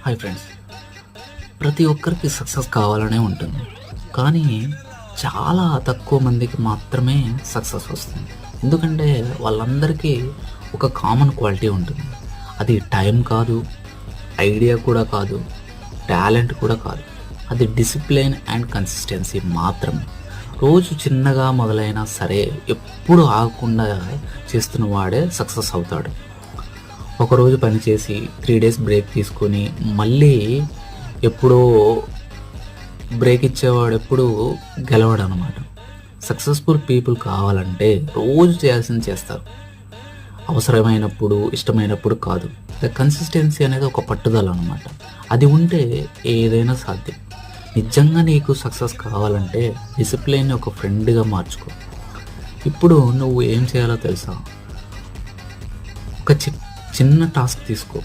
Hi friends. ప్రతి ఒక్కరికి success కావాలనే ఉంటుంది. కానీ చాలా తక్కువ మందికి మాత్రమే సక్సెస్ వస్తుంది. ఎందుకంటే వాళ్ళందరికీ ఒక కామన్ క్వాలిటీ ఉంటుంది. అది టైం కాదు, ఐడియా కూడా కాదు, టాలెంట్ కూడా కాదు. అది డిసిప్లిన్ అండ్ కన్సిస్టెన్సీ మాత్రమే. రోజు చిన్నగా మొదలైనా సరే ఎప్పుడు ఆగకుండా చేస్తున్న వాడే సక్సెస్ అవుతాడు. ఒకరోజు పనిచేసి 3 డేస్ బ్రేక్ తీసుకొని మళ్ళీ ఎప్పుడో బ్రేక్ ఇచ్చేవాడు ఎప్పుడు గెలవడు అనమాట. సక్సెస్ఫుల్ పీపుల్ కావాలంటే రోజు చేయాల్సింది చేస్తారు. అవసరమైనప్పుడు, ఇష్టమైనప్పుడు కాదు. ద కన్సిస్టెన్సీ అనేది ఒక పట్టుదల అనమాట. అది ఉంటే ఏదైనా సాధ్యం. నిజంగా నీకు సక్సెస్ కావాలంటే డిసిప్లిన్ని ఒక ఫ్రెండ్గా మార్చుకో. ఇప్పుడు నువ్వు ఏం చేయాలో తెలుసా? ఒక చిన్న టాస్క్ తీసుకో.